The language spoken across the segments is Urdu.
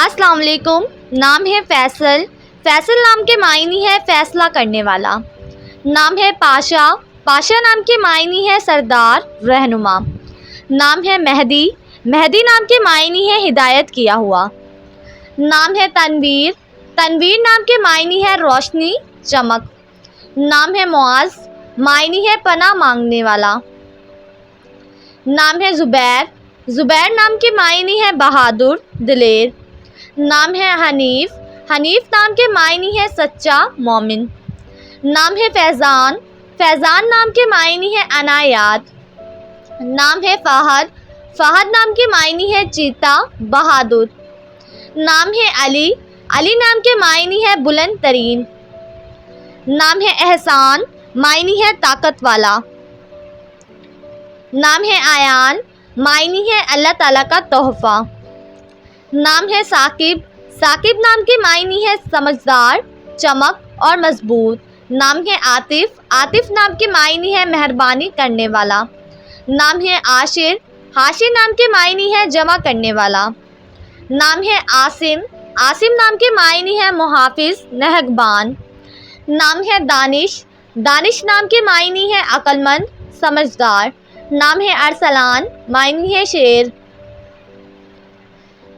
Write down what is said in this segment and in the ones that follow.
السلام علیکم۔ نام ہے فیصل۔ فیصل نام کے معنی ہے فیصلہ کرنے والا۔ نام ہے پاشا۔ پاشا نام کے معنی ہے سردار، رہنما۔ نام ہے مہدی۔ مہدی نام کے معنی ہے ہدایت کیا ہوا۔ نام ہے تنویر۔ تنویر نام کے معنی ہے روشنی، چمک۔ نام ہے معاذ۔ معنی ہے پناہ مانگنے والا۔ نام ہے زبیر۔ زبیر نام کے معنی ہے بہادر، دلیر۔ نام ہے حنیف۔ حنیف نام کے معنی ہے سچا، مومن۔ نام ہے فیضان۔ فیضان نام کے معنی ہے عنایات۔ نام ہے فہد۔ فہد نام کے معنی ہے چیتا، بہادر۔ نام ہے علی۔ علی نام کے معنی ہے بلند ترین۔ نام ہے احسان۔ معنی ہے طاقت والا۔ نام ہے ایان۔ معنی ہے اللہ تعالیٰ کا تحفہ۔ نام ہے ثاقب۔ ثاقب نام کے معنی ہے سمجھدار، چمک اور مضبوط۔ نام ہے عاطف۔ عاطف نام کے معنی ہے مہربانی کرنے والا۔ نام ہے عاشر۔ عاشر نام کے معنی ہے جمع کرنے والا۔ نام ہے عاصم۔ عاصم نام کے معنی ہے محافظ، نگہبان۔ نام ہے دانش۔ دانش نام کے معنی ہے عقل مند، سمجھدار۔ نام ہے ارسلان۔ معنی ہے شیر۔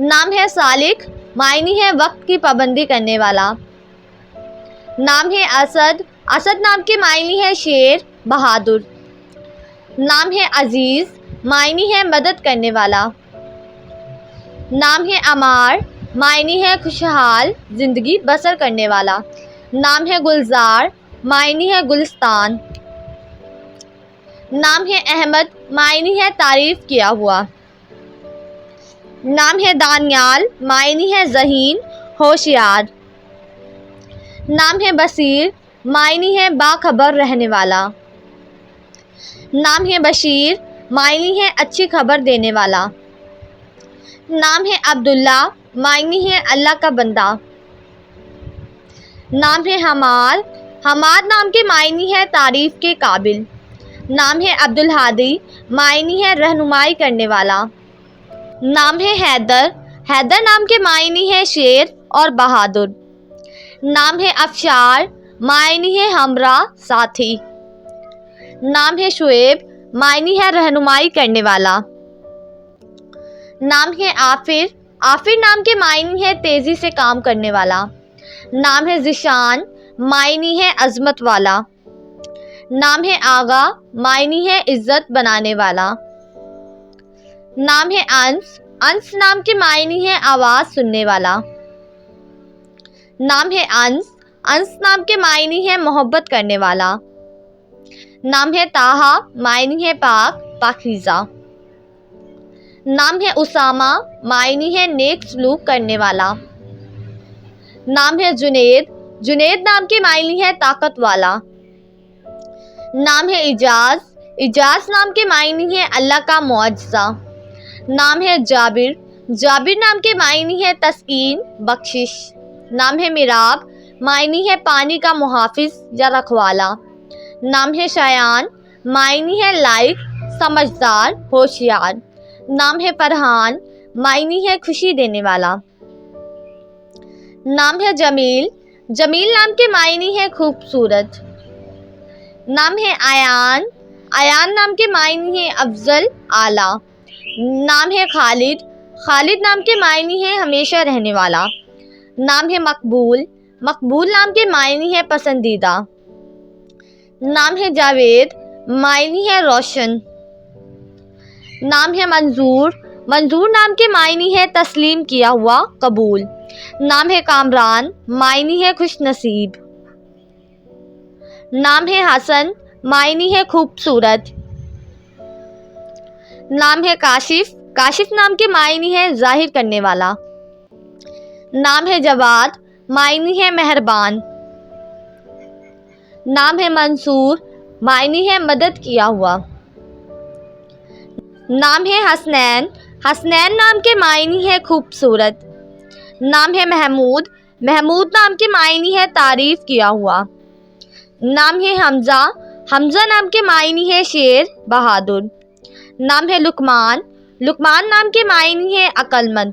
نام ہے سالک۔ معنی ہے وقت کی پابندی کرنے والا۔ نام ہے اسد۔ اسد نام کے معنی ہے شیر، بہادر۔ نام ہے عزیز۔ معنی ہے مدد کرنے والا۔ نام ہے عمار۔ معنی ہے خوشحال زندگی بسر کرنے والا۔ نام ہے گلزار۔ معنی ہے گلستان۔ نام ہے احمد۔ معنی ہے تعریف کیا ہوا۔ نام ہے دانیال۔ معنی ہے ذہین، ہوشیار۔ نام ہے بصیر۔ معنی ہے باخبر رہنے والا۔ نام ہے بشیر۔ معنی ہے اچھی خبر دینے والا۔ نام ہے عبداللہ۔ معنی ہے اللہ کا بندہ۔ نام ہے حماد۔ حماد نام کے معنی ہے تعریف کے قابل۔ نام ہے عبدالہادی۔ معنی ہے رہنمائی کرنے والا۔ نام ہے حیدر۔ حیدر نام کے معنی ہے شیر اور بہادر۔ نام ہے افشار۔ معنی ہے ہمراہ، ساتھی۔ نام ہے شعیب۔ معنی ہے رہنمائی کرنے والا۔ نام ہے عافر۔ عافر نام کے معنی ہے تیزی سے کام کرنے والا۔ نام ہے ذیشان۔ معنی ہے عظمت والا۔ نام ہے آغا۔ معنی ہے عزت بنانے والا۔ نام ہے انس۔ انس نام کے معنی ہے آواز سننے والا۔ نام ہے انس۔ انس نام کے معنی ہے محبت کرنے والا۔ نام ہے طٰہٰ۔ معنی ہے پاک، پاکیزہ۔ نام ہے اسامہ۔ معنی ہے نیک سلوک کرنے والا۔ نام ہے جنید۔ جنید نام کے معنی ہے طاقت والا۔ نام ہے اجاز۔ اجاز نام کے معنی ہے اللہ کا معجزہ۔ نام ہے جابر۔ جابر نام کے معنی ہے تسکین، بخشش۔ نام ہے میراب۔ معنی ہے پانی کا محافظ یا رکھوالا۔ نام ہے شایان۔ معنی ہے لائق، سمجھدار، ہوشیار۔ نام ہے فرحان۔ معنی ہے خوشی دینے والا۔ نام ہے جمیل۔ جمیل نام کے معنی ہے خوبصورت۔ نام ہے ایان۔ ایان نام کے معنی ہے افضل، اعلیٰ۔ نام ہے خالد۔ خالد نام کے معنی ہے ہمیشہ رہنے والا۔ نام ہے مقبول۔ مقبول نام کے معنی ہے پسندیدہ۔ نام ہے جاوید۔ معنی ہے روشن۔ نام ہے منظور۔ منظور نام کے معنی ہے تسلیم کیا ہوا، قبول۔ نام ہے کامران۔ معنی ہے خوش نصیب۔ نام ہے حسن۔ معنی ہے خوبصورت۔ نام ہے کاشف۔ کاشف نام کے معنی ہے ظاہر کرنے والا۔ نام ہے جواد۔ معنی ہے مہربان۔ نام ہے منصور۔ معنی ہے مدد کیا ہوا۔ نام ہے حسنین۔ حسنین نام کے معنی ہے خوبصورت۔ نام ہے محمود۔ محمود نام کے معنی ہے تعریف کیا ہوا۔ نام ہے حمزہ۔ حمزہ نام کے معنی ہے شیر، بہادر۔ نام ہے لقمان۔ لقمان نام کے معنی ہے عقل مند۔